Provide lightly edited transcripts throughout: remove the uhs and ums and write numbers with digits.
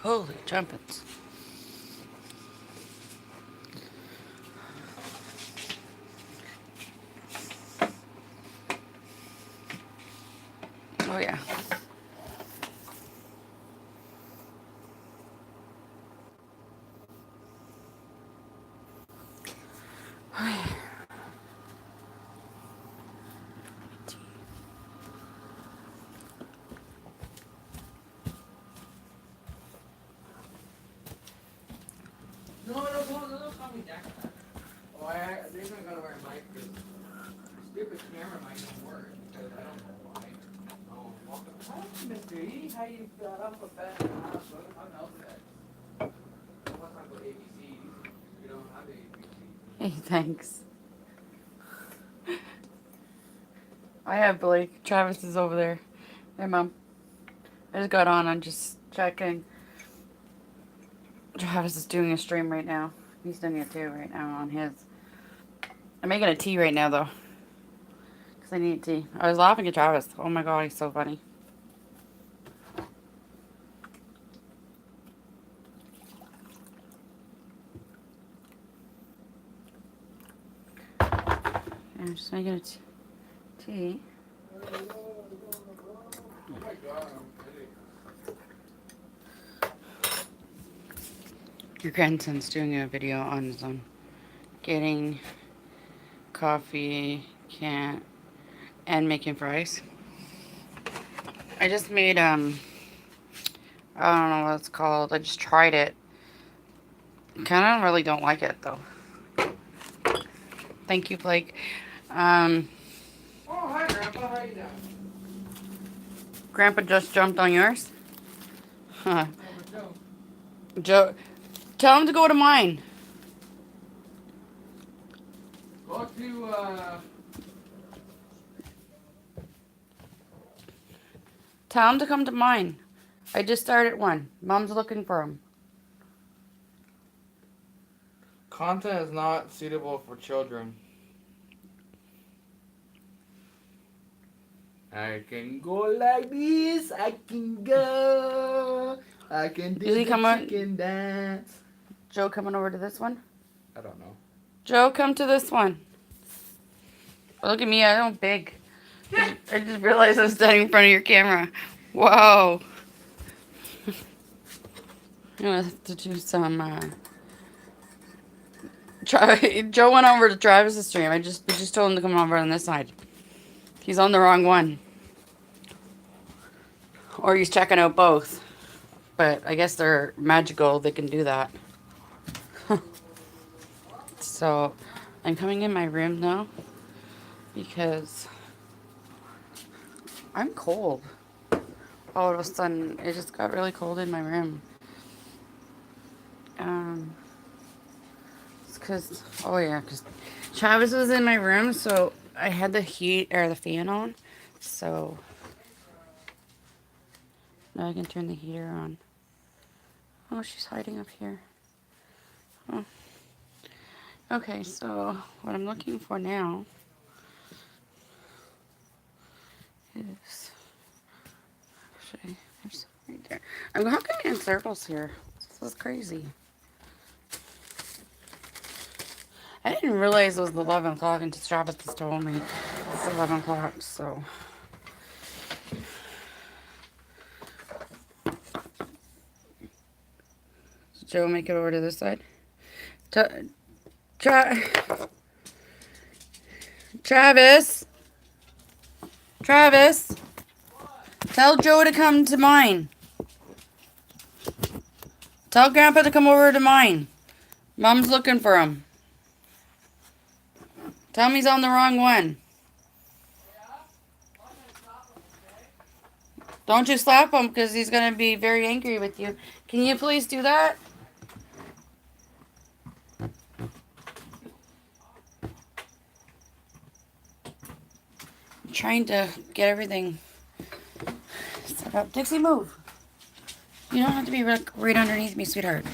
Holy trumpets. Oh, yeah. No, don't call me Jack. Oh, they're not gonna wear a mic because stupid camera mic don't work because I don't know why. Oh, welcome. Hi, Mr. E. How you got up a bed in the house? How else that? Let's talk about ABCs. We don't have ABCs. Hey, thanks. I have Blake. Travis is over there. Hey, Mom. I just got on. I'm just checking. Travis is doing a stream right now. He's doing it too right now on his. I'm making a tea right now, though. Because I need tea. I was laughing at Travis. Oh my god, he's so funny. I'm just making a tea. Oh my god, Your grandson's doing a video on his own. Getting coffee, can't, and making fries. I just made, I don't know what it's called. I just tried it. Kind of really don't like it, though. Thank you, Blake. Um, Oh, hi, Grandpa. How you doing? Grandpa just jumped on yours? Huh. Over Joe. Joe, tell him to go to mine. Go to, Tell him to come to mine. I just started one. Mom's looking for him. Content is not suitable for children. I can go like this. I can go. I can do Is he the coming? chicken dance. Joe coming over to this one? I don't know. Joe, come to this one. Look at me, I'm big. I just realized I was standing in front of your camera. Whoa. I'm gonna have to do some, Joe went over to Travis's stream. We just told him to come over on this side. He's on the wrong one. Or he's checking out both. But I guess they're magical. They can do that. So, I'm coming in my room now. Because I'm cold. All of a sudden, it just got really cold in my room. It's because, oh yeah, because Travis was in my room, so I had the heat or the fan on. So now I can turn the heater on. Oh, she's hiding up here. Oh. Okay, so what I'm looking for now is actually there's some right there. I'm walking in circles here. This is crazy. I didn't realize it was 11 o'clock until Travis just told me it's 11 o'clock. So Joe, make it over to this side. Travis, Travis, tell Joe to come to mine. Tell Grandpa to come over to mine. Mom's looking for him. Tell him he's on the wrong one. Don't you slap him because he's going to be very angry with you. Can you please do that? I'm trying to get everything set up. Dixie, move. You don't have to be right underneath me, sweetheart.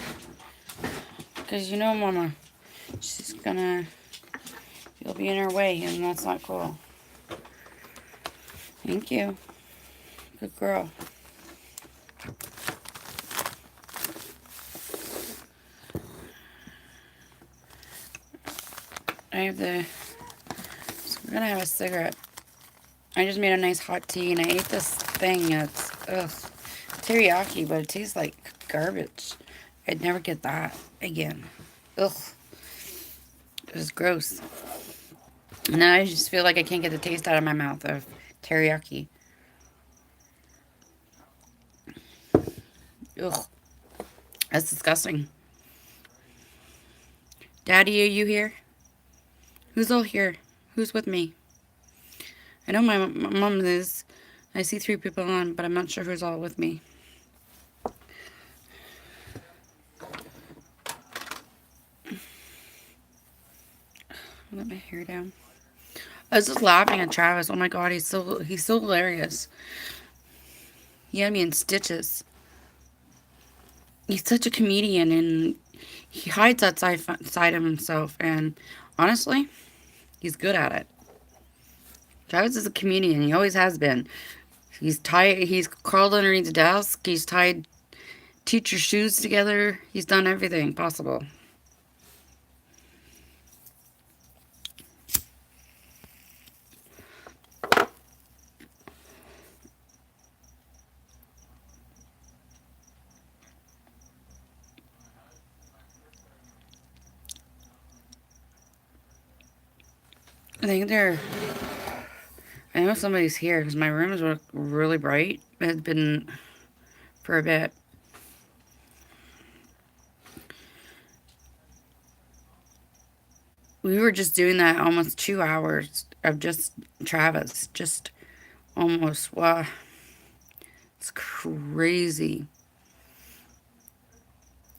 Because you know, Mama, she's gonna, you'll be in her way, and that's not cool. Thank you. Good girl. I have the... So we're gonna have a cigarette. I just made a nice hot tea, and I ate this thing. It's, ugh, teriyaki, but it tastes like garbage. I'd never get that again. Ugh. It was gross. And now I just feel like I can't get the taste out of my mouth of teriyaki. Ugh. That's disgusting. Daddy, are you here? Who's all here? Who's with me? I know my mom is. I see 3 people on, but I'm not sure who's all with me. Let my hair down. I was just laughing at Travis. Oh my god, he's so hilarious. He had me in stitches. He's such a comedian, and he hides that side of himself, and honestly, he's good at it. Travis is a comedian. He always has been. He's crawled underneath the desk. He's tied teacher shoes together. He's done everything possible. I know somebody's here because my room is really bright. It has been for a bit. We were just doing that almost 2 hours of just Travis. Just almost. Wow. It's crazy.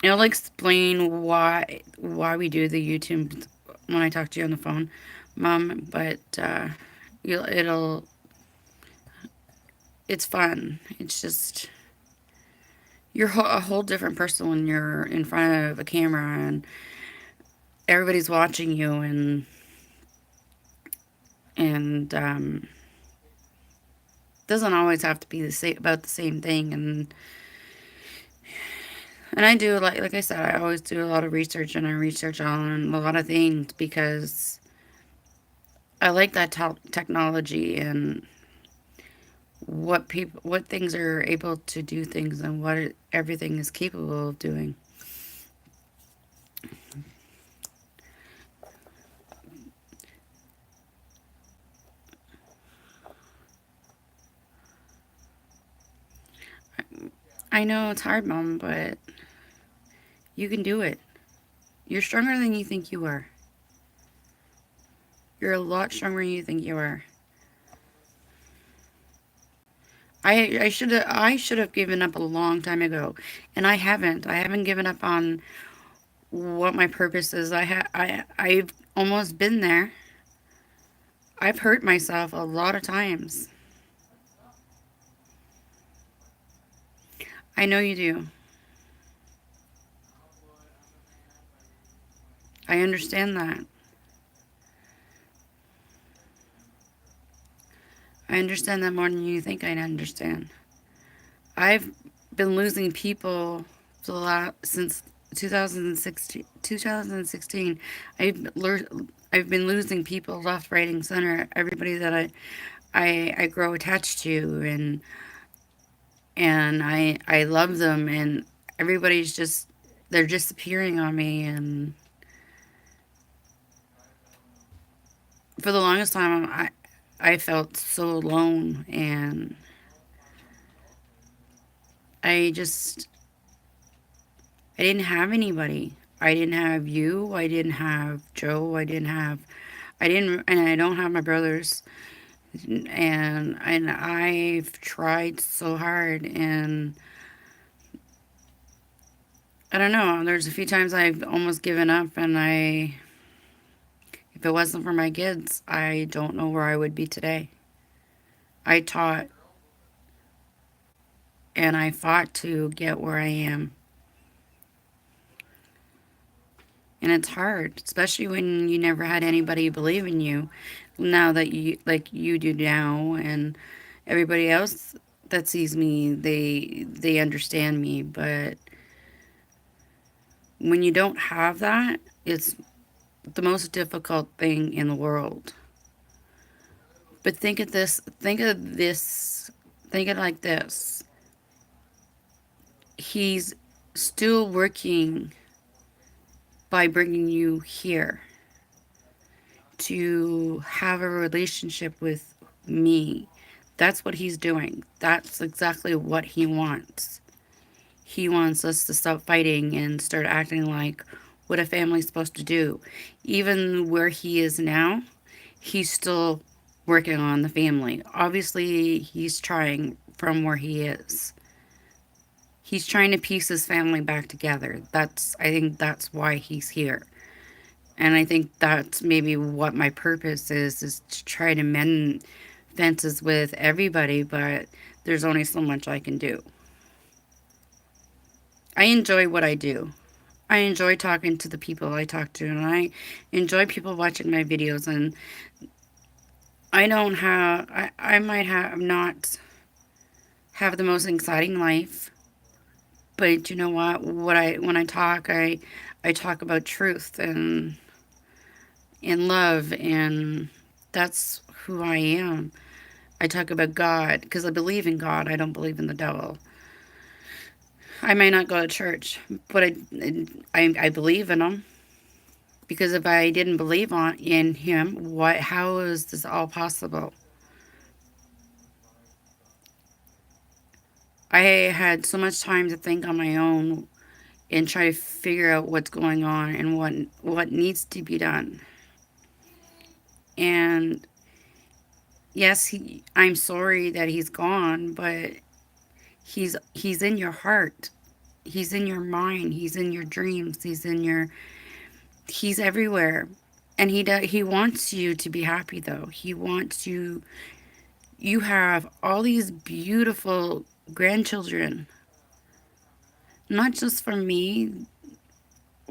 And I'll explain why we do the YouTube when I talk to you on the phone, Mom. But it's fun. It's just you're a whole different person when you're in front of a camera and everybody's watching you, and doesn't always have to be about the same thing. And I do, like I said, I always do a lot of research, and I research on a lot of things because I like that technology and what things are able to do things, and what everything is capable of doing. I know it's hard, Mom, but you can do it. You're stronger than you think you are. You're a lot stronger than you think you are. I should have given up a long time ago, and I haven't. I haven't given up on what my purpose is. I've almost been there. I've hurt myself a lot of times. I know you do. I understand that. I understand that more than you think I understand. I've been losing people since 2016. 2016. I've been losing people left, right, and center. Everybody that I grow attached to, and I love them, and everybody's just, they're disappearing on me. And for the longest time, I felt so alone, and I didn't have anybody. I didn't have you. I didn't have Joe. And I don't have my brothers. And I've tried so hard, and I don't know. There's a few times I've almost given up, and if it wasn't for my kids, I don't know where I would be today. I taught, and I fought to get where I am. And it's hard, especially when you never had anybody believe in you. Now that like you do now, and everybody else that sees me, they understand me. But when you don't have that, it's the most difficult thing in the world. But think of this, think of this, think of it like this. He's still working by bringing you here to have a relationship with me. That's what he's doing. That's exactly what he wants. He wants us to stop fighting and start acting like what a family's supposed to do. Even where he is now, he's still working on the family. Obviously, he's trying from where he is. He's trying to piece his family back together. I think that's why he's here. And I think that's maybe what my purpose is to try to mend fences with everybody, but there's only so much I can do. I enjoy what I do. I enjoy talking to the people I talk to, and I enjoy people watching my videos. And I might have not have the most exciting life, but you know what? When I talk, I talk about truth and love, and that's who I am. I talk about God because I believe in God. I don't believe in the devil. I may not go to church, but I believe in him. Because if I didn't believe in him, how is this all possible? I had so much time to think on my own and try to figure out what's going on and what needs to be done. And yes, I'm sorry that he's gone, but he's in your heart. He's in your mind. He's in your dreams. He's everywhere. And he wants you to be happy though. He wants you have all these beautiful grandchildren. Not just for me.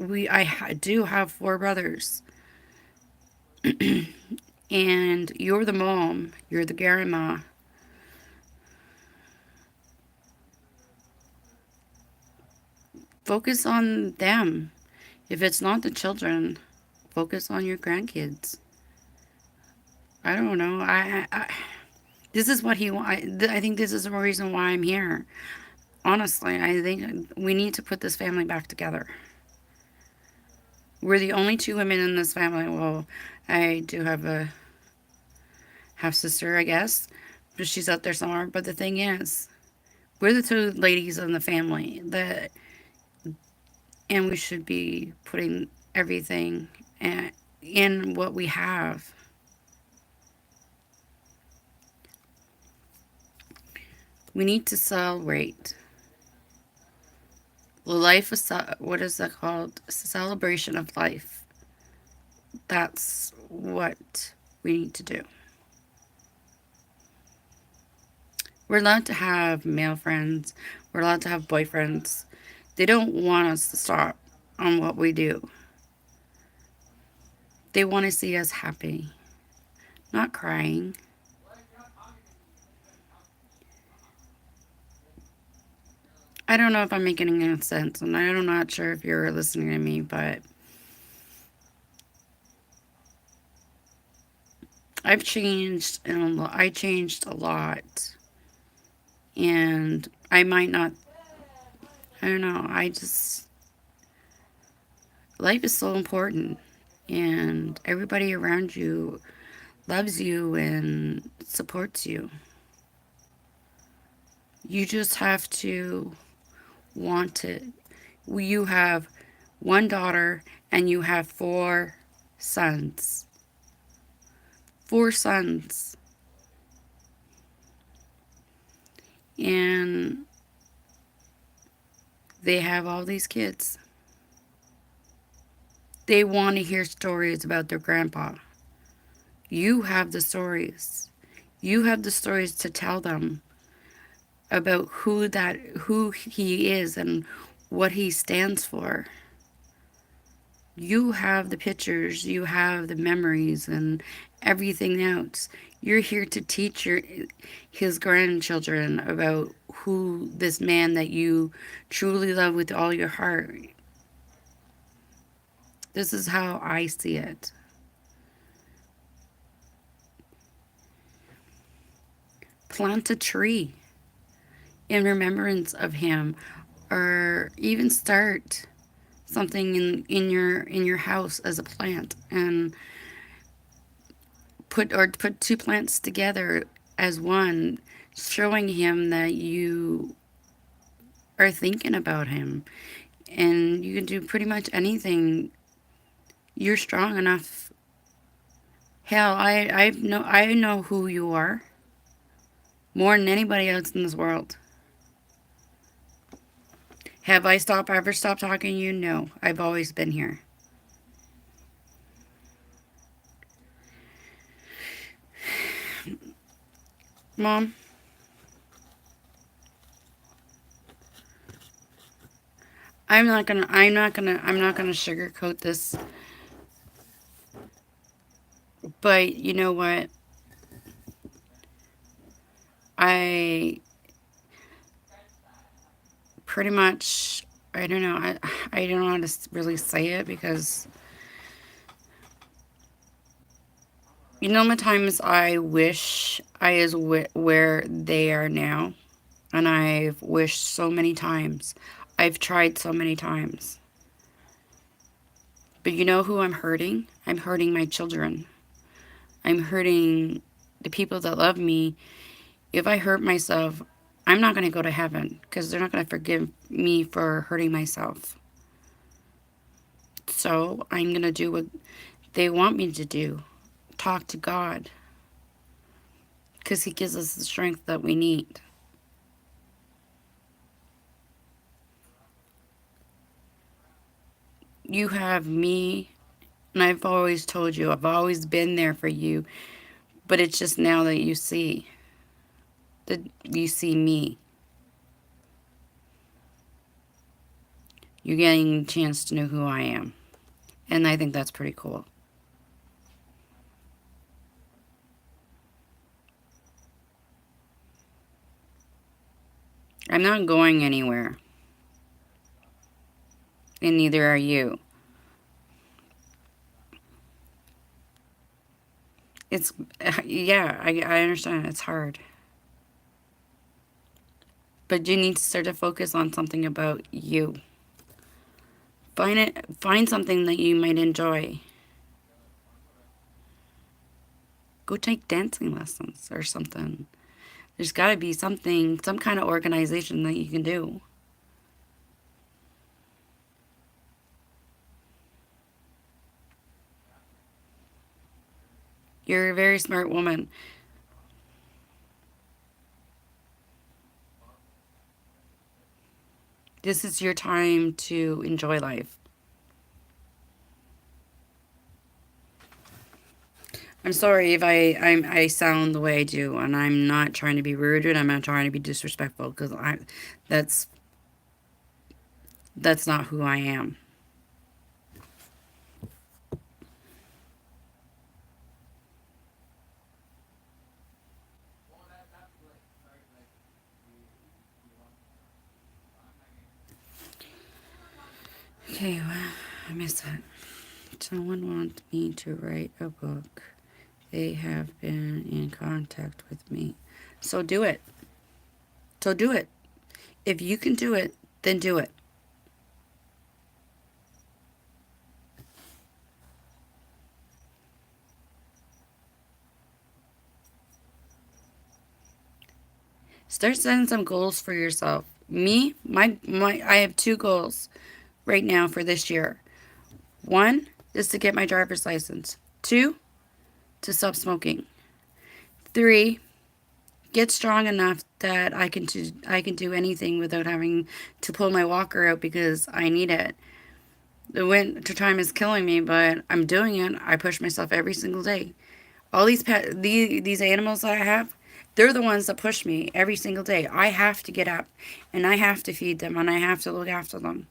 I do have 4 brothers. And you're the mom, you're the grandma. Focus on them. If it's not the children, focus on your grandkids. I don't know. This is what I think this is the reason why I'm here. Honestly, I think we need to put this family back together. We're the only 2 women in this family. Well, I do have a half sister, I guess, but she's out there somewhere. But the thing is, we're the 2 ladies in the family and we should be putting everything in what we have. We need to celebrate. Life is, what is that called? It's a celebration of life. That's what we need to do. We're allowed to have male friends. We're allowed to have boyfriends. They don't want us to stop on what we do. They want to see us happy, not crying. I don't know if I'm making any sense, and I'm not sure if you're listening to me, but I've changed, and I changed a lot. And I might not, I don't know, life is so important. And everybody around you loves you and supports you. You just have to want it. You have 1 daughter and you have 4 sons. 4 sons. And they have all these kids. They want to hear stories about their grandpa. You have the stories. You have the stories to tell them about who he is and what he stands for. You have the pictures, you have the memories and everything else. You're here to teach his grandchildren about who this man that you truly love with all your heart, This is how I see it. Plant a tree in remembrance of him, or even start something in your house as a plant, and put two plants together as one, showing him that you are thinking about him. And you can do pretty much anything. You're strong enough. Hell, I know who you are more than anybody else in this world. Have I ever stopped talking to you? No, I've always been here. Mom, I'm not gonna sugarcoat this. But you know what? I pretty much, I don't know, I don't know how to really say it, because you know, the times I wish I was where they are now, and I've wished so many times. I've tried so many times. But you know who I'm hurting? I'm hurting my children. I'm hurting the people that love me. If I hurt myself, I'm not going to go to heaven, because they're not going to forgive me for hurting myself. So I'm going to do what they want me to do. Talk to God, because he gives us the strength that we need. You have me, and I've always told you, I've always been there for you, but it's just now that you see me. You're getting a chance to know who I am, and I think that's pretty cool. I'm not going anywhere, and neither are you. It's, yeah, I understand it's hard. But you need to start to focus on something about you. Find something that you might enjoy. Go take dancing lessons or something. There's got to be something, some kind of organization that you can do. You're a very smart woman. This is your time to enjoy life. I'm sorry if I sound the way I do, and I'm not trying to be rude, and I'm not trying to be disrespectful, because that's not who I am. Okay, well, I missed that. Someone wants me to write a book. They have been in contact with me. So do it. So do it. If you can do it, then do it. Start setting some goals for yourself. Me, I have 2 goals right now for this year. 1 is to get my driver's license. 2, to stop smoking. 3, get strong enough that I can do anything without having to pull my walker out because I need it. The winter time is killing me, but I'm doing it. I push myself every single day. All these animals that I have, they're the ones that push me every single day. I have to get up, and I have to feed them, and I have to look after them.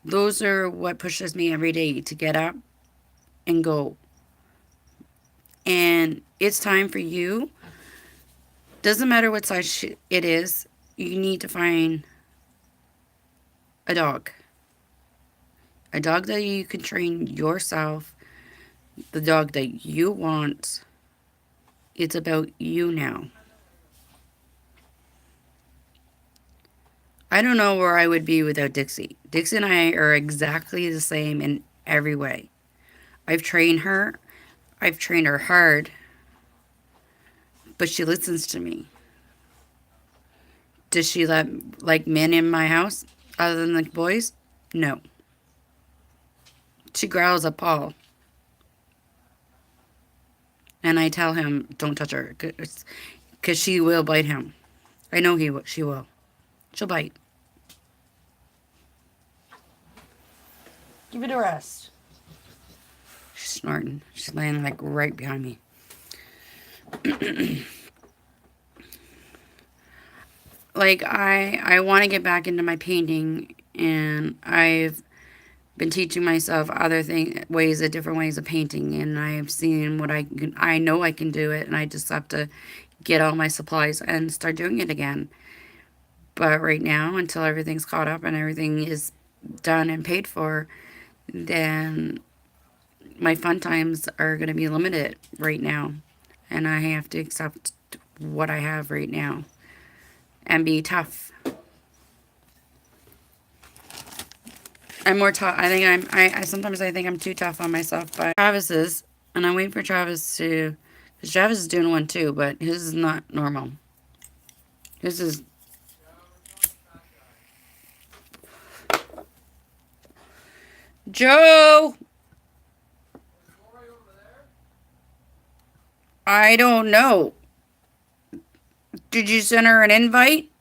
Those are what pushes me every day to get up and go. And it's time for you. Doesn't matter what size it is, you need to find a dog. A dog that you can train yourself, the dog that you want. It's about you now. I don't know where I would be without Dixie. Dixie and I are exactly the same in every way. I've trained her. I've trained her hard, but she listens to me. Does she let like men in my house other than the boys? No. She growls at Paul, and I tell him don't touch her because she will bite him. I know she will. She'll bite. Give it a rest. She's snorting. She's laying like right behind me. Like I want to get back into my painting, and I've been teaching myself different ways of painting, and I've seen what I know I can do it, and I just have to get all my supplies and start doing it again. But right now, until everything's caught up and everything is done and paid for, then my fun times are going to be limited right now. And I have to accept what I have right now and be tough. I'm more tough. I sometimes I think I'm too tough on myself, but Travis is, and I'm waiting for Travis because Travis is doing one too, but his is not normal. His is, Joe! I don't know. Did you send her an invite?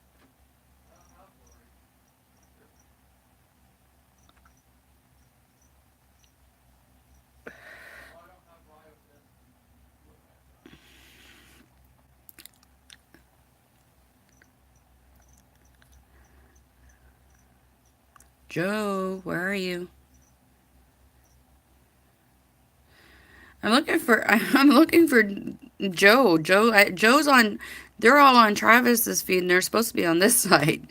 Joe, where are you? I'm looking for Joe. Joe's on. They're all on Travis's feed, and they're supposed to be on this side.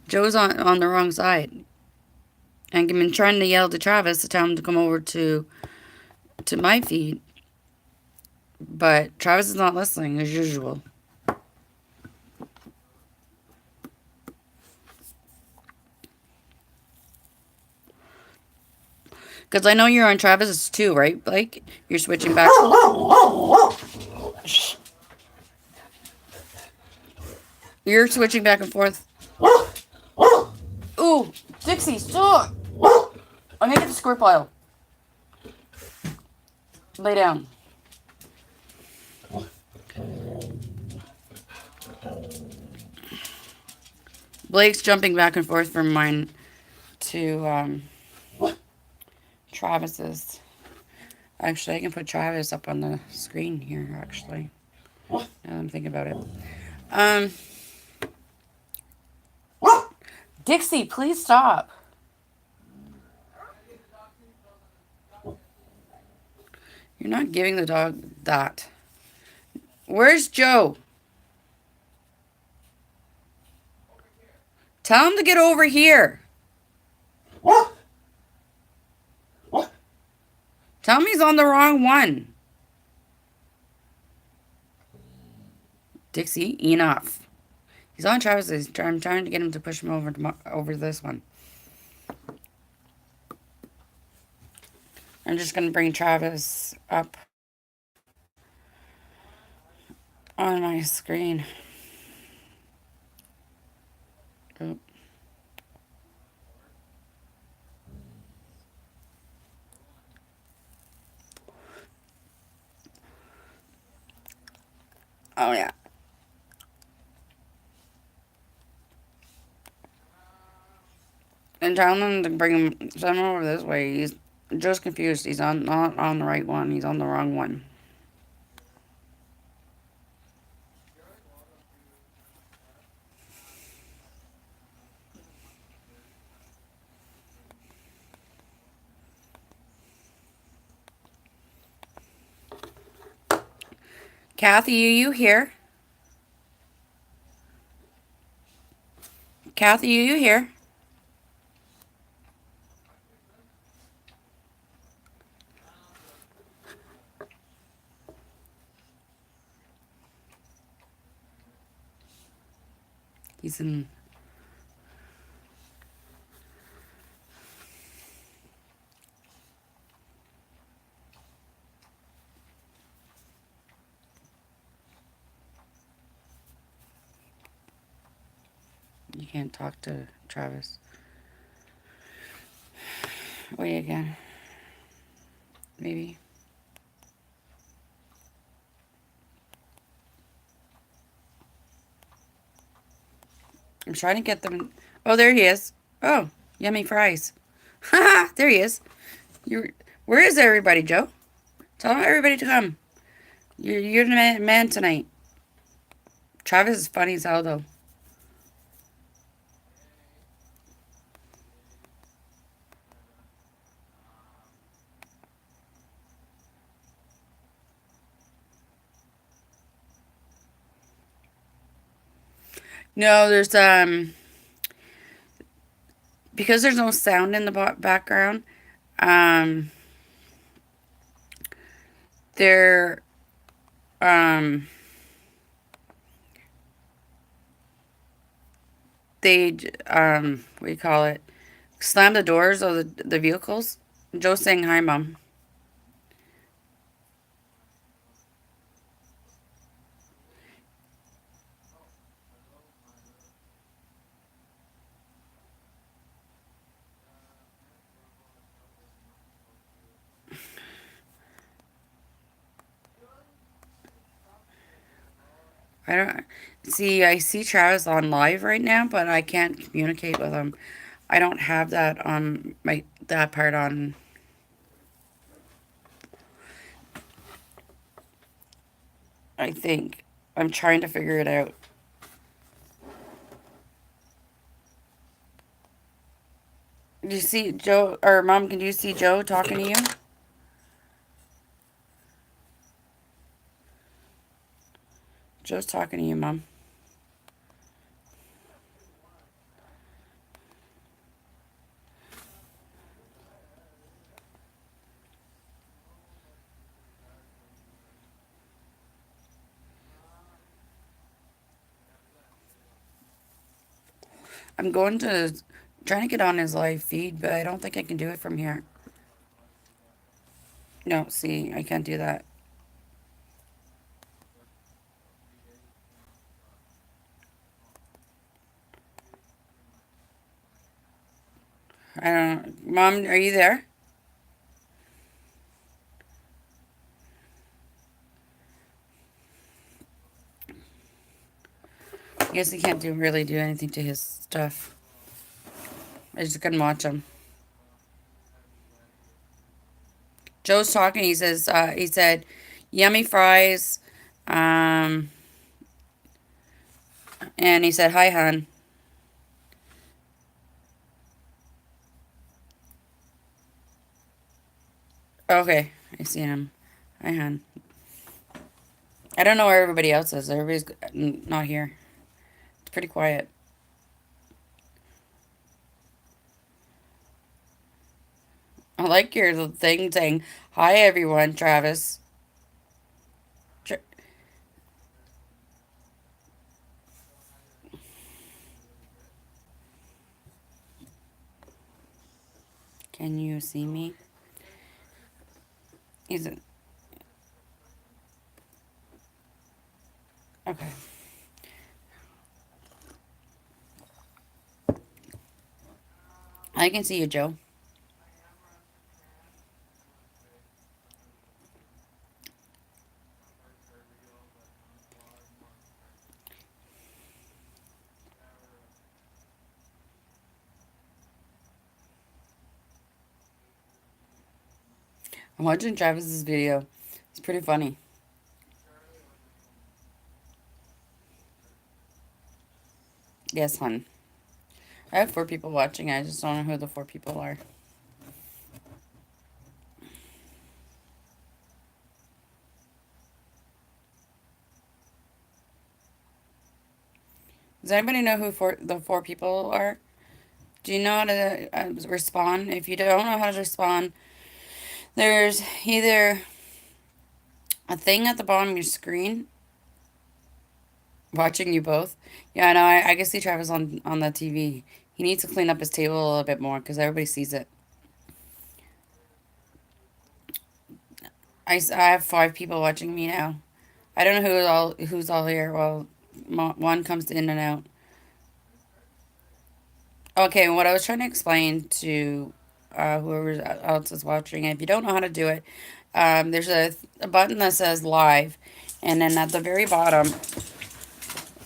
Joe's on the wrong side. And I've been trying to yell to Travis to tell him to come over to my feed, but Travis is not listening as usual. Because I know you're on Travis's too, right, Blake? You're switching back. You're switching back and forth. Ooh, Dixie, stop! I'm gonna get the squirt pile. Lay down. Blake's jumping back and forth from mine to Travis's. Actually, I can put Travis up on the screen here, actually. Now I'm thinking about it. Dixie, please stop. You're not giving the dog that. Where's Joe? Tell him to get over here. Tell him he's on the wrong one. Dixie, enough. He's on Travis's. I'm trying to get him to push him over this one. I'm just going to bring Travis up on my screen. Oh. Oh, yeah. And tell him to send him over this way. He's just confused. He's not on the right one. He's on the wrong one. Kathy, are you here? Kathy, are you here? He's in. You can't talk to Travis. Wait again. Maybe. I'm trying to get them. Oh, there he is. Oh, yummy fries. Haha, there he is. You're. Where is everybody, Joe? Tell everybody to come. You're the man tonight. Travis is funny as hell, though. No, there's because there's no sound in the background. Um, there um they what do you call it? Slam the doors of the vehicles. Joe's saying hi, mom. I don't see. I see Travis on live right now, but I can't communicate with him. I don't have that on my that part on. I think I'm trying to figure it out. Do you see Joe or mom? Can you see Joe talking to you? Joe's talking to you, mom. I'm going to trying to get on his live feed, but I don't think I can do it from here. No, see, I can't do that. I don't. Mom, are you there? I guess I can't really do anything to his stuff. I just couldn't watch him. Joe's talking. He says. He said, "Yummy fries," um, and he said, "Hi, hon." Okay, I see him. Hi, hon. I don't know where everybody else is. Everybody's not here. It's pretty quiet. I like your thing saying, "Hi, everyone," Travis. Tra- Can you see me? He's a, okay. I can see you, Joe. I'm watching Travis's video. It's pretty funny. Yes, hon. I have 4 people watching. I just don't know who the 4 people are. Does anybody know who the 4 people are? Do you know how to respond? If you don't know how to respond, there's either a thing at the bottom of your screen Watching you both. Yeah, no, I can see Travis on the TV. He needs to clean up his table a little bit more because everybody sees it. I have 5 people watching me now. I don't know who's all here. Well, one comes in and out. Okay, what I was trying to explain to whoever else is watching, if you don't know how to do it, there's a button that says live, and then at the very bottom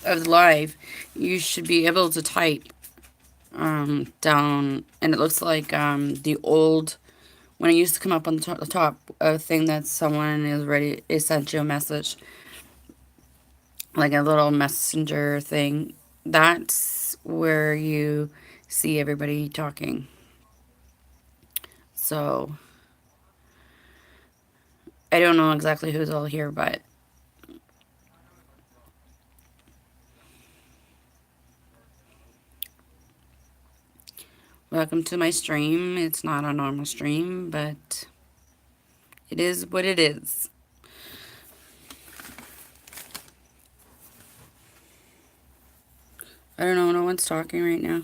of live, you should be able to type down, and it looks like the old when it used to come up on the top a thing that someone is sent you a message, like a little messenger thing. That's where you see everybody talking. So I don't know exactly who's all here, but welcome to my stream. It's not a normal stream, but it is what it is. I don't know, no one's talking right now.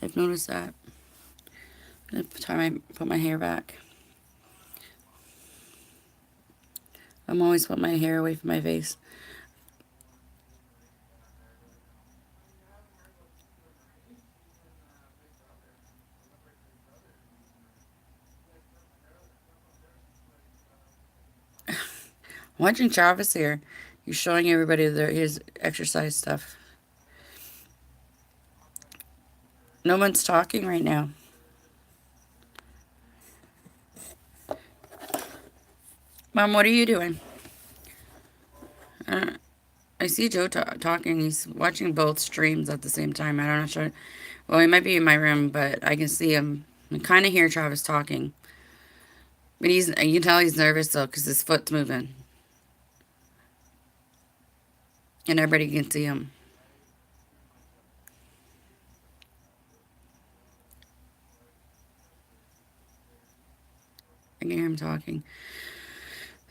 I've noticed that. I'm gonna put my hair back. I'm always putting my hair away from my face. Watching Travis here. He's showing everybody his exercise stuff. No one's talking right now. Mom, what are you doing? I see Joe talking. He's watching both streams at the same time. I'm not sure. Well, he might be in my room, but I can see him. I kind of hear Travis talking. But you can tell he's nervous, though, because his foot's moving. And everybody can see him. I can hear him talking.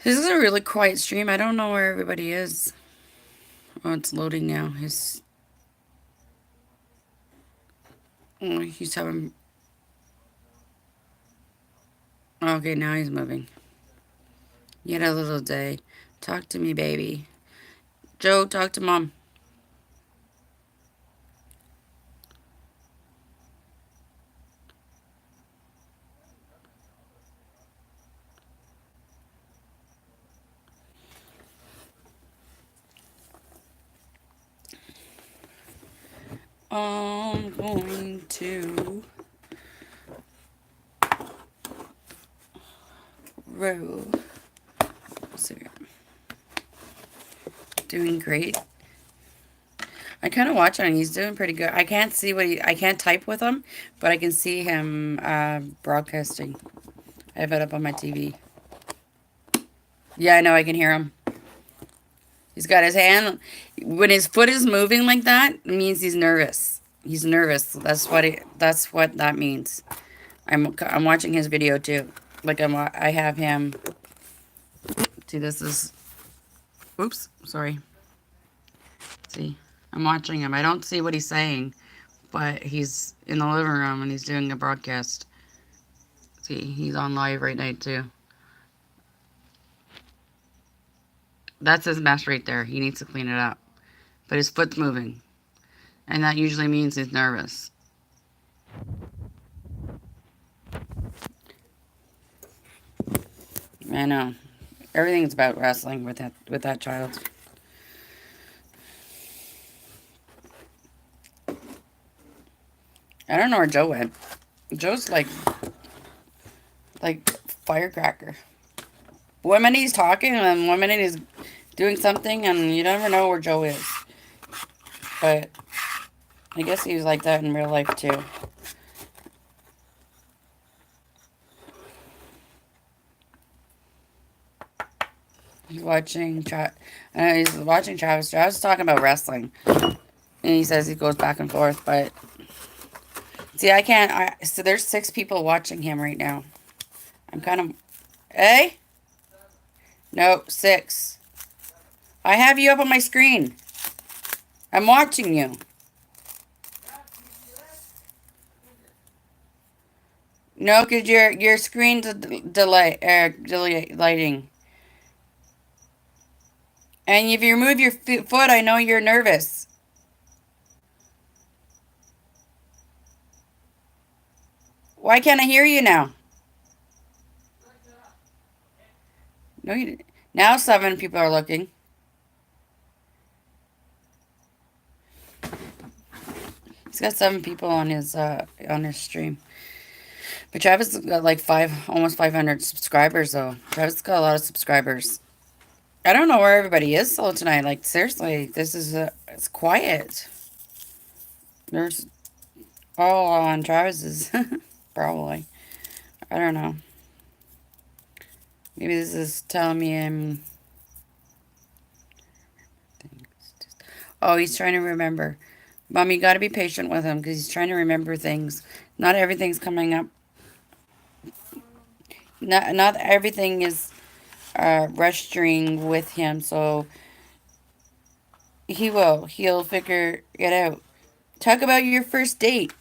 This is a really quiet stream. I don't know where everybody is. Oh, it's loading now. He's having... Okay, now he's moving. Yet a little day. Talk to me, baby. Joe, talk to Mom. I'm going to roll. So, doing great. I kind of watch him. He's doing pretty good. I can't see I can't type with him, but I can see him broadcasting. I have it up on my TV. Yeah, I know. I can hear him. He's got his hand. When his foot is moving like that, it means he's nervous. He's nervous. That's what that means. I'm watching his video too. Like I have him. See, this is. Oops, sorry. See, I'm watching him. I don't see what he's saying, but he's in the living room and he's doing a broadcast. See, he's on live right now too. That's his mess right there. He needs to clean it up. But his foot's moving. And that usually means he's nervous. I know. Everything's about wrestling with that child. I don't know where Joe went. Joe's like firecracker. One minute he's talking and one minute he's doing something and you never know where Joe is. But I guess he was like that in real life too. He's watching he's watching Travis. Travis is talking about wrestling. And he says he goes back and forth, but see, I can't. So there's 6 people watching him right now. I'm kind of... No, 6. I have you up on my screen. I'm watching you. No, because your screen's lighting. And if you move your foot, I know you're nervous. Why can't I hear you now? No, you. Now 7 people are looking. He's got 7 people on his stream. But Travis has got like almost 500 subscribers though. Travis has got a lot of subscribers. I don't know where everybody is though tonight. Like seriously, this is it's quiet. There's all on Travis's probably. I don't know. Maybe this is telling me I'm. Oh, he's trying to remember. Mom, you got to be patient with him because he's trying to remember things. Not everything's coming up. Not everything is registering with him, so he'll figure it out. Talk about your first date.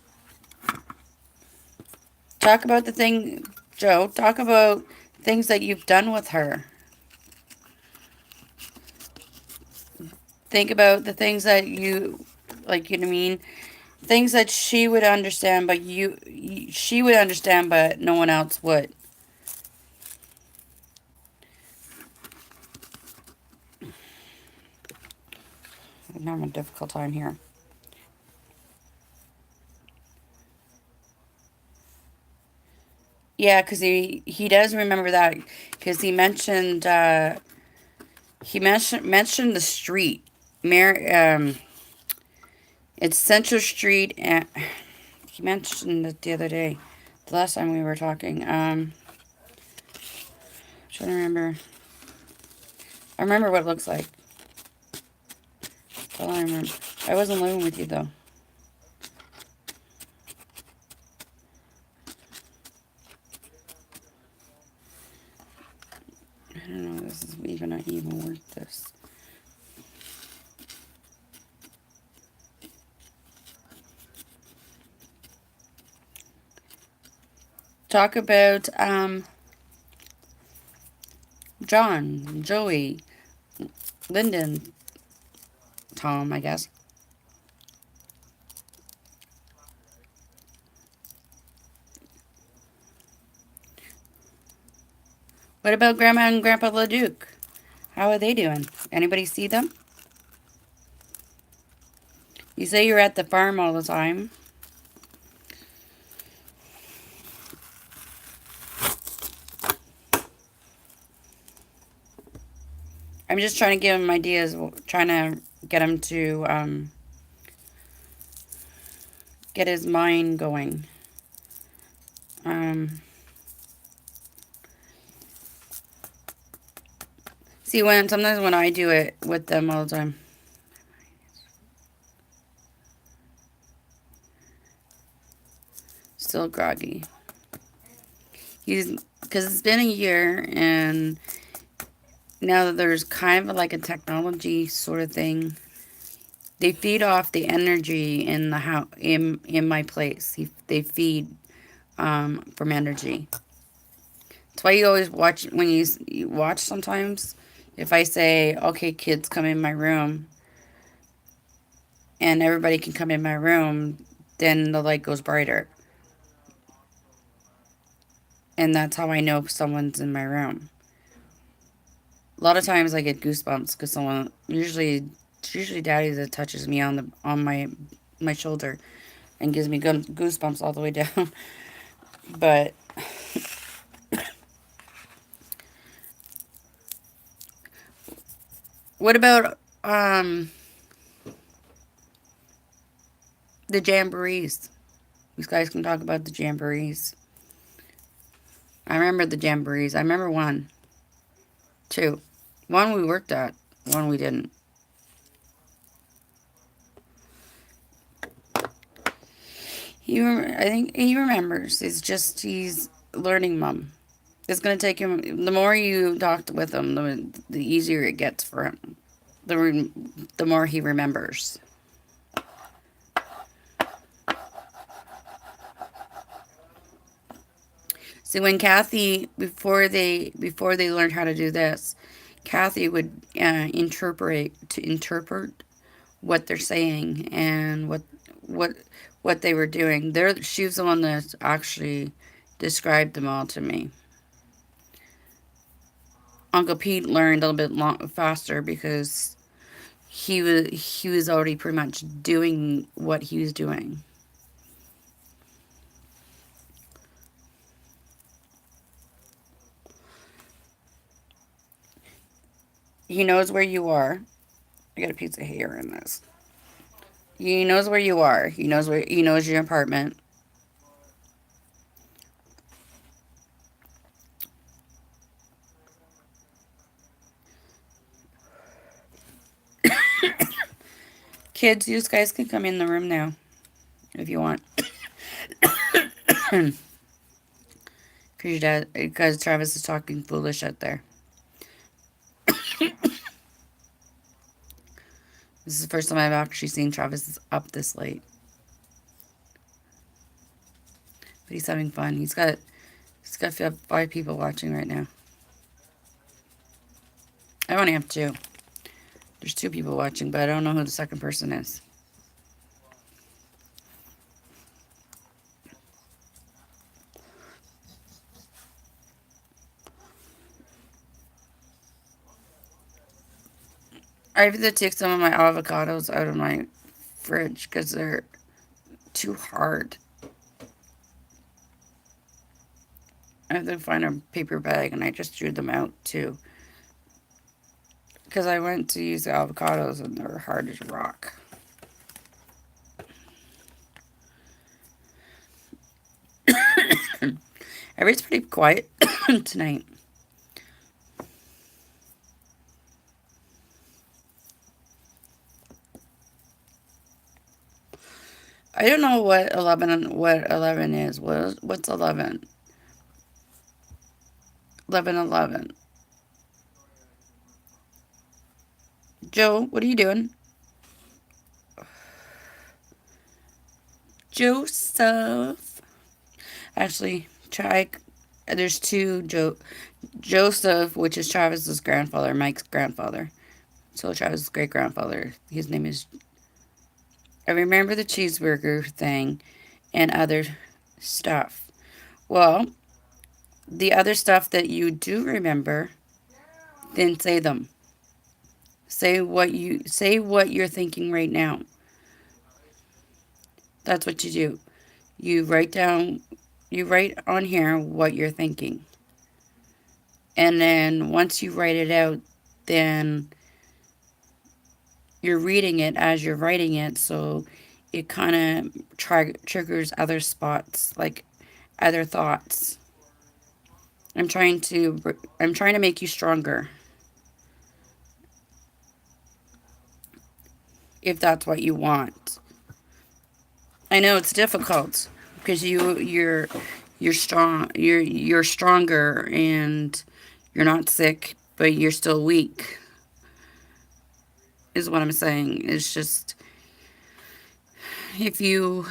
Talk about the thing, Joe. Talk about things that you've done with her. Think about the things that you like. You know what I mean? Things that she would understand, but she would understand, but no one else would. I'm having a difficult time here. Yeah, because he does remember that because he mentioned the street, it's Central Street, and he mentioned it the other day, the last time we were talking. I'm trying to remember. I remember what it looks like. That's all I remember. I wasn't living with you though. I don't know. This is even not even worth this. Talk about John, Joey, Lyndon, Tom, I guess. What about Grandma and Grandpa LeDuc? How are they doing? Anybody see them? You say you're at the farm all the time. I'm just trying to give him ideas, trying to get him to get his mind going. See, sometimes when I do it with them all the time. Still groggy. Because it's been a year, and now that there's kind of like a technology sort of thing, they feed off the energy in the house, in my place. They feed from energy. That's why you always watch, when you watch sometimes, if I say, okay, kids, come in my room, and everybody can come in my room, then the light goes brighter. And that's how I know if someone's in my room. A lot of times I get goosebumps because it's usually Daddy that touches me on my shoulder and gives me goosebumps all the way down. But what about the jamborees? These guys can talk about the jamborees. I remember the jamborees. I remember 1. 2. 1 we worked at. 1 we didn't. I think he remembers. It's just he's learning, Mom. It's going to take him... The more you talk with him, the easier it gets for him. The more he remembers. See, when Kathy, before they learned how to do this, Kathy would interpret what they're saying and what what they were doing. She was the one that actually described them all to me. Uncle Pete learned a little bit faster because he was already pretty much doing what he was doing. He knows where you are. I got a piece of hair in this. He knows where you are. He knows your apartment. Kids, you guys can come in the room now if you want. Because Travis is talking foolish out there. This is the first time I've actually seen Travis up this late. But he's having fun. He's got 5 people watching right now. I only have 2. There's 2 people watching, but I don't know who the second person is. I have to take some of my avocados out of my fridge because they're too hard. I have to find a paper bag, and I just threw them out too. Because I went to use the avocados, and they're hard as rock. Everybody's pretty quiet tonight. I don't know what 11 is. What's 11? 11. Joe, what are you doing? Joseph. Actually, there's 2 Joseph, which is Travis's grandfather, Mike's grandfather. So Travis's great grandfather. His name is. I remember the cheeseburger thing and other stuff. Well, the other stuff that you do remember, then say them. Say what you're thinking right now. That's what you do. You write on here what you're thinking. And then once you write it out, then you're reading it as you're writing it, so it kind of triggers other spots, like other thoughts. I'm trying to make you stronger. If that's what you want. I know it's difficult because you're strong. You're stronger and you're not sick, but you're still weak. Is what I'm saying. It's just if you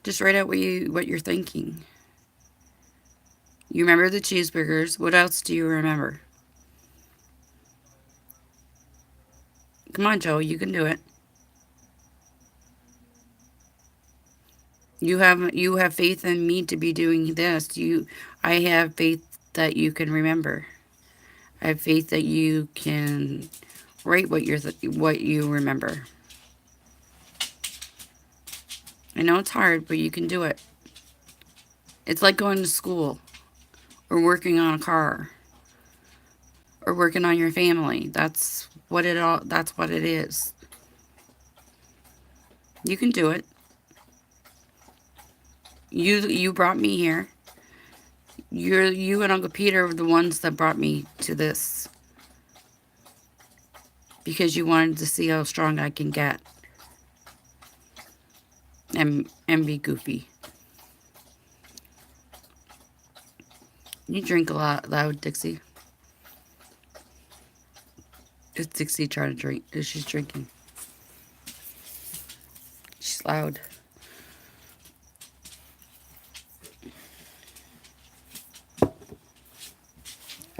just write out what you're thinking. You remember the cheeseburgers. What else do you remember? Come on, Joe, you can do it. You have faith in me to be doing this. I have faith that you can remember. I have faith that you can write what you remember. I know it's hard, but you can do it. It's like going to school or working on a car or working on your family. That's what it is. You can do it. You brought me here. You and Uncle Peter were the ones that brought me to this. Because you wanted to see how strong I can get. And be goofy. You drink a lot loud, Dixie. It's Dixie trying to drink. She's drinking. She's loud.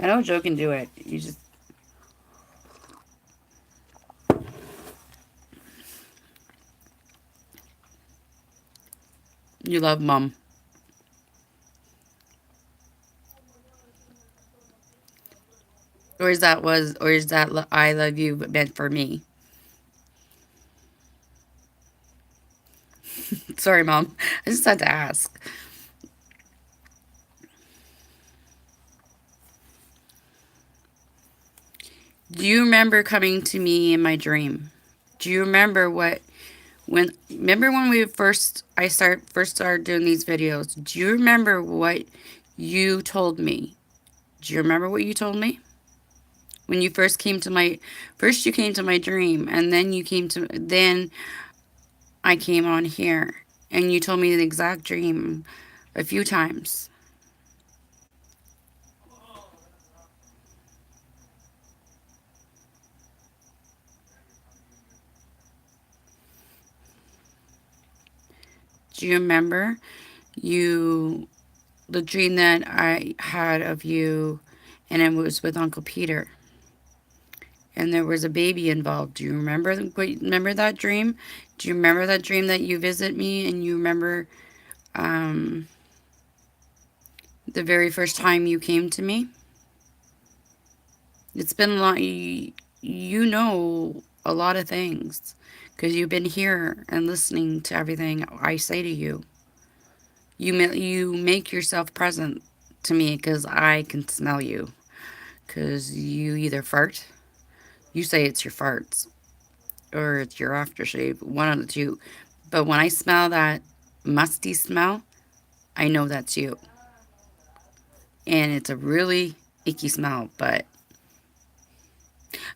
I know Joe can do it. You love Mom. Or is that I love you meant for me? Sorry, Mom. I just had to ask. Do you remember coming to me in my dream? Do you remember remember when first started doing these videos? Do you remember what you told me? Do you remember what you told me? When you first you came to my dream, and then I came on here, and you told me the exact dream a few times. Do you remember you the dream that I had of you, and it was with Uncle Peter, and there was a baby involved? Do you remember that dream? Do you remember that dream that you visit me, and you remember um, the very first time you came to me? It's been a lot. You know a lot of things because you've been here and listening to everything I say to you. You make yourself present to me because I can smell you. Because you either fart, you say it's your farts, or it's your aftershave, one of the two. But when I smell that musty smell, I know that's you. And it's a really icky smell, but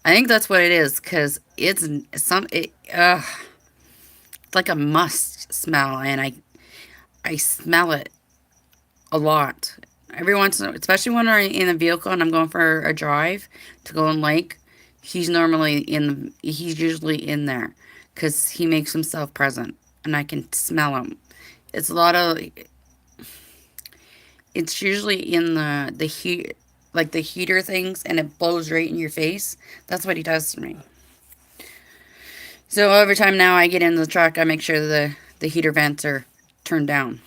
I think that's what it is because it's like a must smell, and I smell it a lot. Every once in a, especially when I'm in a vehicle and I'm going for a drive to go on lake, he's usually in there because he makes himself present and I can smell him. It's a lot of, it's usually in the heat, like the heater things, and it blows right in your face. That's what he does to me. So every time now I get in the truck, I make sure the heater vents are turned down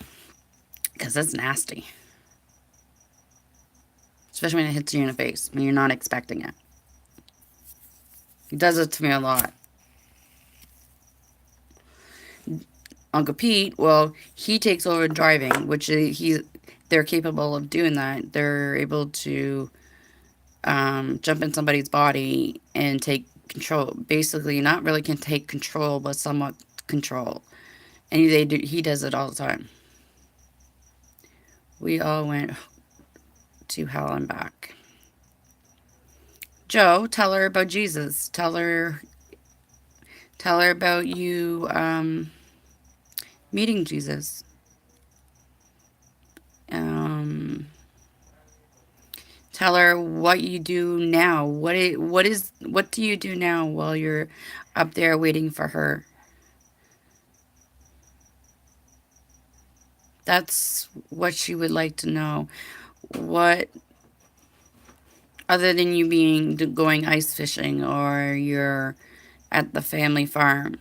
because that's nasty. Especially when it hits you in the face when you're not expecting it. He does it to me a lot. Uncle Pete, well, he takes over driving, which they're capable of doing that. They're able to jump in somebody's body and take control. Basically, not really can take control, but somewhat control. And he does it all the time. We all went to hell and back. Joe, tell her about Jesus. Tell her about you meeting Jesus. Tell her what you do now. What do you do now while you're up there waiting for her? That's what she would like to know. What, other than you going ice fishing or you're at the family farm.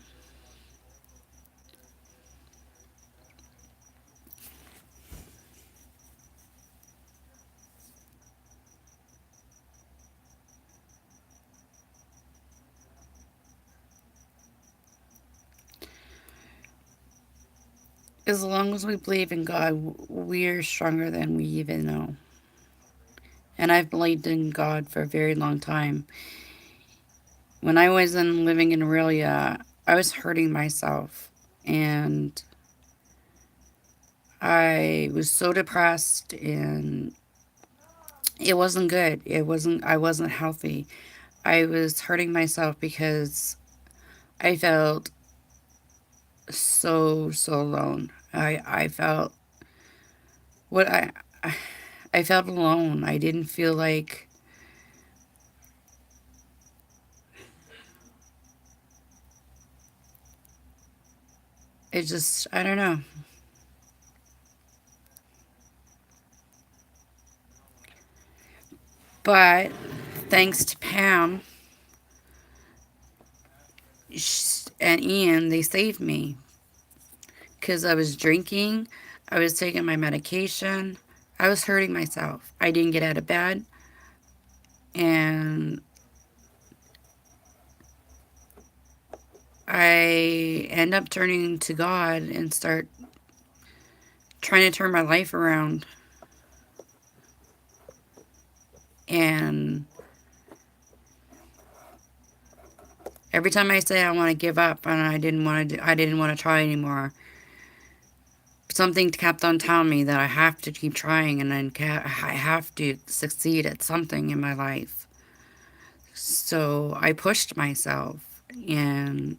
As long as we believe in God, we're stronger than we even know. And I've believed in God for a very long time. When I was living in Aurelia, I was hurting myself. And I was so depressed, and it wasn't good. I wasn't healthy. I was hurting myself because I felt so alone. I felt what I felt alone. I didn't feel like it just, I don't know. But thanks to Pam and Ian, they saved me. Because I was drinking, I was taking my medication, I was hurting myself. I didn't get out of bed, and I end up turning to God and start trying to turn my life around. And every time I say I want to give up and I didn't want to try anymore, something kept on telling me that I have to keep trying and I have to succeed at something in my life. So I pushed myself, and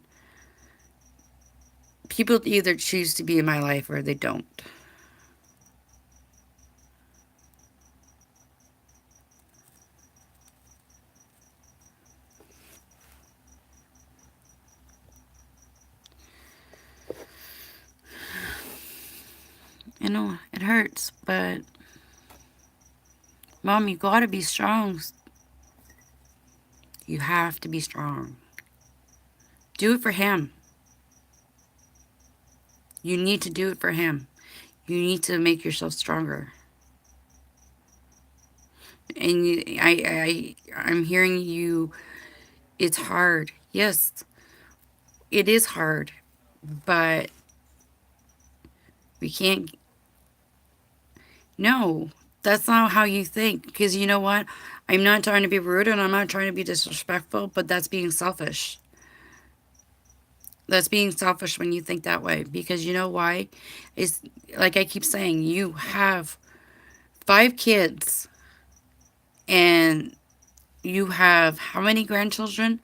people either choose to be in my life or they don't. I know it hurts, but Mom, you gotta be strong. You have to be strong. Do it for him. You need to do it for him. You need to make yourself stronger. And I'm hearing you. It's hard. Yes, it is hard, but we can't. No, that's not how you think. Because you know what? I'm not trying to be rude and I'm not trying to be disrespectful, but that's being selfish. That's being selfish when you think that way. Because you know why? It's like I keep saying, you have 5 kids and you have how many grandchildren?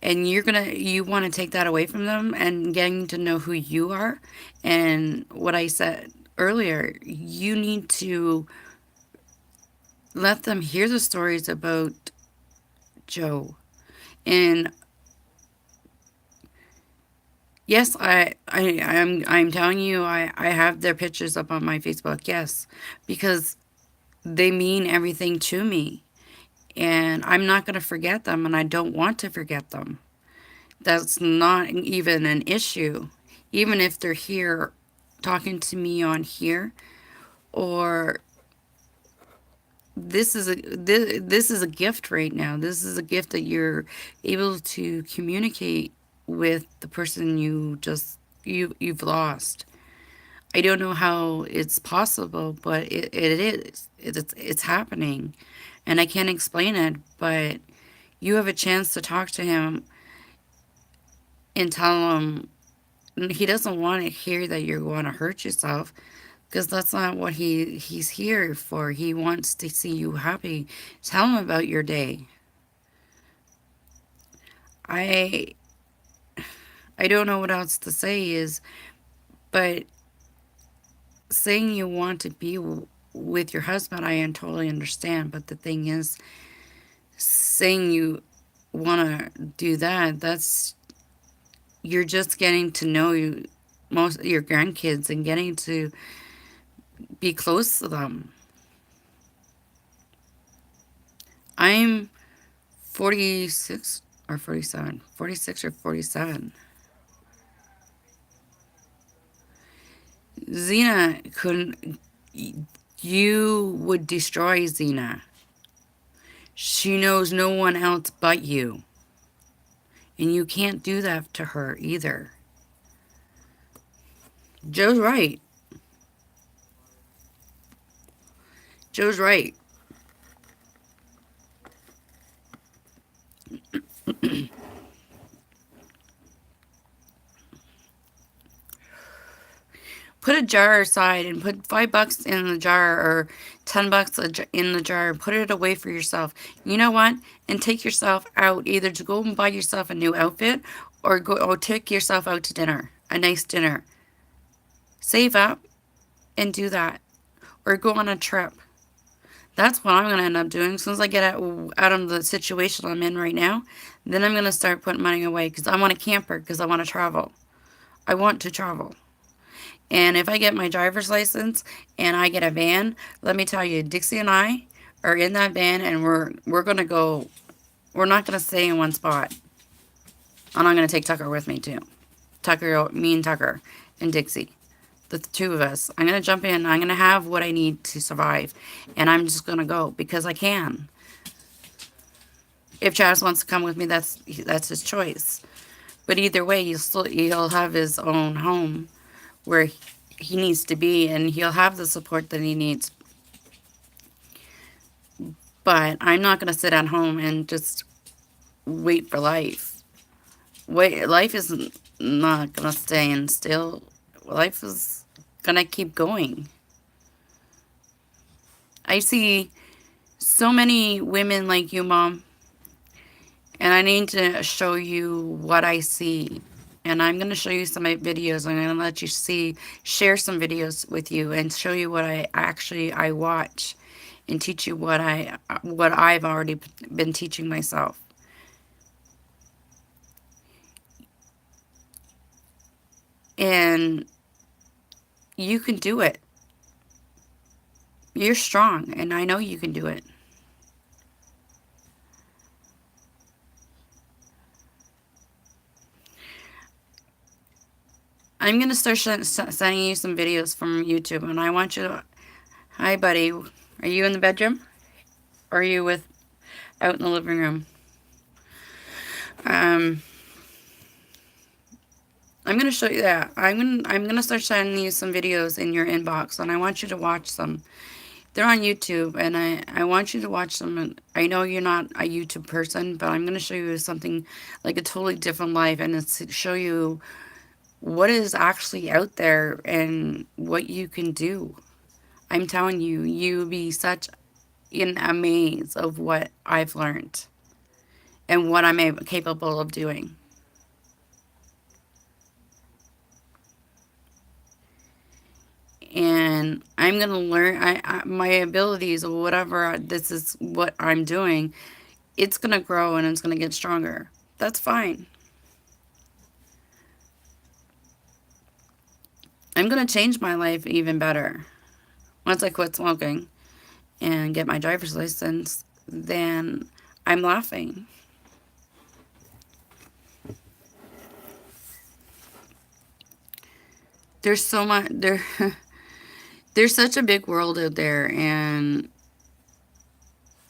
And you want to take that away from them and getting to know who you are. And what I said earlier, you need to let them hear the stories about Joe. And yes, I'm telling you, I have their pictures up on my Facebook, yes, because they mean everything to me. And I'm not going to forget them, and I don't want to forget them. That's not even an issue. Even if they're here talking to me on here, or this is a gift right now. This is a gift that you're able to communicate with the person you've lost. I don't know how it's possible, but it is. It's happening. And I can't explain it, but you have a chance to talk to him and tell him he doesn't want to hear that you're going to hurt yourself, because that's not what he's here for. He wants to see you happy. Tell him about your day. I I don't know what else to say is, but saying you want to be with your husband, I totally understand. But the thing is, saying you want to do that, that's you're just getting to know most of your grandkids and getting to be close to them. I'm 46 or 47, 46 or 47. Xena couldn't, you would destroy Xena. She knows no one else but you. And you can't do that to her either. Joe's right. Joe's right. Put a jar aside and put $5 in the jar or $10 in the jar and put it away for yourself. You know what? And take yourself out, either to go and buy yourself a new outfit or take yourself out to dinner, a nice dinner. Save up and do that, or go on a trip. That's what I'm going to end up doing. As soon as I get out of the situation I'm in right now, then I'm going to start putting money away, because I want a camper, because I want to travel. I want to travel. And if I get my driver's license and I get a van, let me tell you, Dixie and I are in that van, and we're gonna go. We're not gonna stay in one spot. And I'm gonna take Tucker with me too. Tucker, me and Tucker, and Dixie, the two of us. I'm gonna jump in. I'm gonna have what I need to survive, and I'm just gonna go because I can. If Chaz wants to come with me, that's his choice. But either way, he'll have his own home where he needs to be, and he'll have the support that he needs. But I'm not gonna sit at home and just wait for life. Life is not gonna stay in still. Life is gonna keep going. I see so many women like you, Mom, and I need to show you what I see. And I'm going to show you some videos. I'm going to let you share some videos with you and show you what I watch and teach you what I've already been teaching myself. And you can do it. You're strong, and I know you can do it. I'm going to start sending you some videos from YouTube, and I want you to... Hi, buddy. Are you in the bedroom? Or are you out in the living room? I'm going to show you that. I'm going to start sending you some videos in your inbox, and I want you to watch them. They're on YouTube, and I want you to watch them. And I know you're not a YouTube person, but I'm going to show you something like a totally different life, and it's to show you what is actually out there and what you can do. I'm telling you, you'll be such in amaze of what I've learned and what I'm capable of doing. And I'm going to learn my abilities or whatever this is what I'm doing. It's going to grow and it's going to get stronger. That's fine. I'm going to change my life even better. Once I quit smoking and get my driver's license, then I'm laughing. There's so much there's such a big world out there, and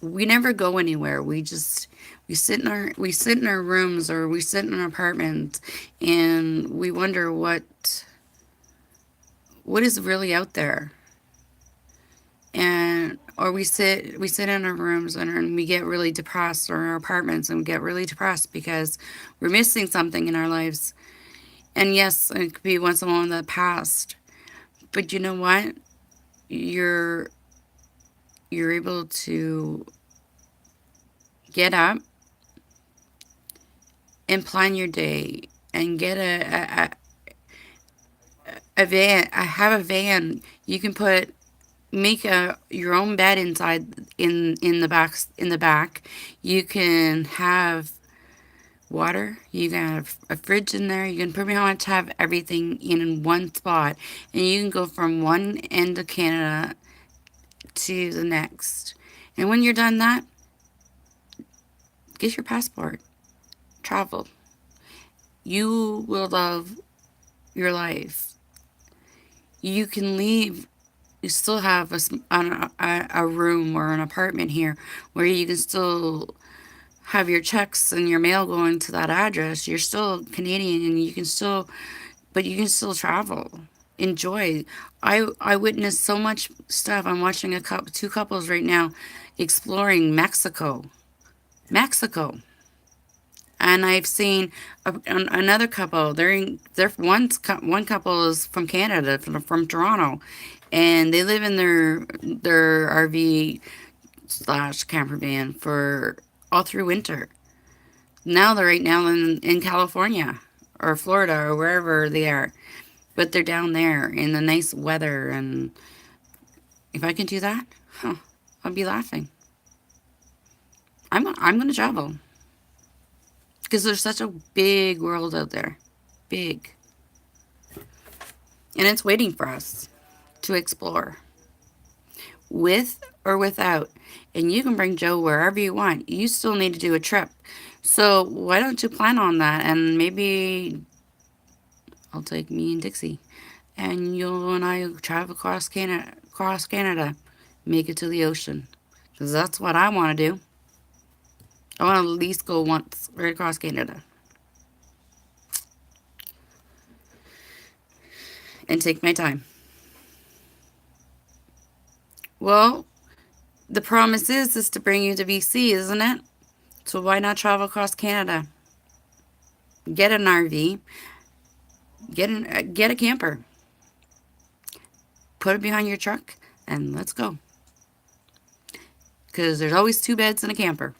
we never go anywhere. We sit in our rooms, or we sit in our apartments, and we wonder what is really out there. And or we sit in our rooms, and we get really depressed, or in our apartments, and we get really depressed because we're missing something in our lives. And yes, it could be someone in the past, but you know what? You're able to get up and plan your day and get a van. I have a van. You can make your own bed inside in the back. You can have water. You can have a fridge in there. You can pretty much have everything in one spot, and you can go from one end of Canada to the next. And when you're done that, get your passport. Travel. You will love your life. You can leave. You still have a room or an apartment here where you can still have your checks and your mail going to that address. You're still Canadian, and you can still travel. Enjoy. I witnessed so much stuff. I'm watching two couples right now exploring Mexico. And I've seen another couple. One couple is from Canada, from Toronto, and they live in their RV / camper van for all through winter. Now they're right now in California or Florida or wherever they are, but they're down there in the nice weather. And if I can do that, I'll be laughing. I'm gonna travel. Because there's such a big world out there. Big. And it's waiting for us to explore. With or without. And you can bring Joe wherever you want. You still need to do a trip. So why don't you plan on that? And maybe I'll take me and Dixie. And you and I travel across Canada. Make it to the ocean. Because that's what I want to do. I want to at least go once right across Canada. And take my time. Well, the promise is to bring you to BC, isn't it? So why not travel across Canada? Get an RV, get a camper, put it behind your truck, and let's go. Because there's always 2 beds in a camper.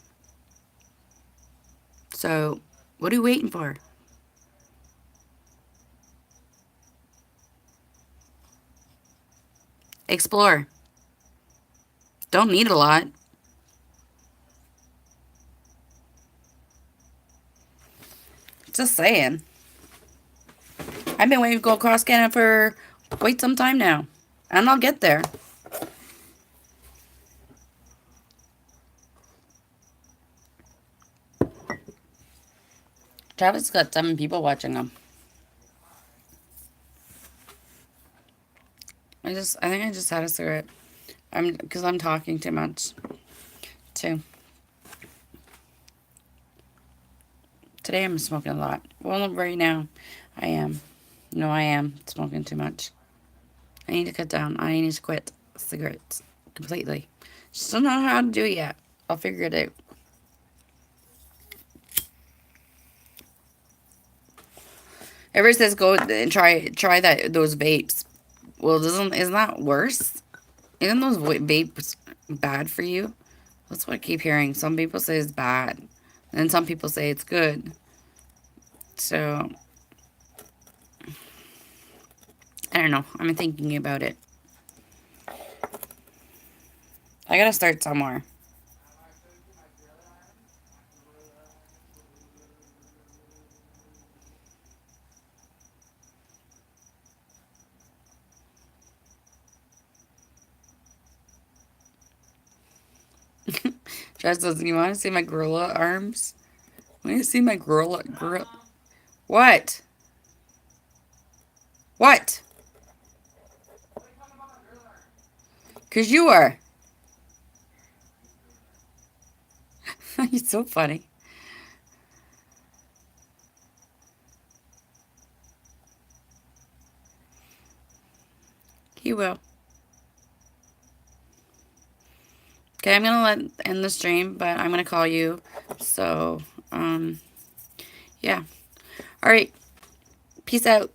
So what are you waiting for? Explore. Don't need a lot. Just saying. I've been waiting to go across Canada for quite some time now. And I'll get there. Travis got 7 people watching him. I think I just had a cigarette. Because I'm talking too much. Too. Today I'm smoking a lot. Well, right now I am. No, I am smoking too much. I need to cut down. I need to quit cigarettes completely. Just don't know how to do it yet. I'll figure it out. Everybody says go and try those vapes. Well, isn't that worse? Isn't those vapes bad for you? That's what I keep hearing. Some people say it's bad. And some people say it's good. So, I don't know. I'm thinking about it. I gotta start somewhere. Jess says, you want to see my gorilla arms? Want to see my gorilla? What? What? Because you are. You're so funny. He will. Okay, I'm going to end the stream, but I'm going to call you. So, yeah. All right. Peace out.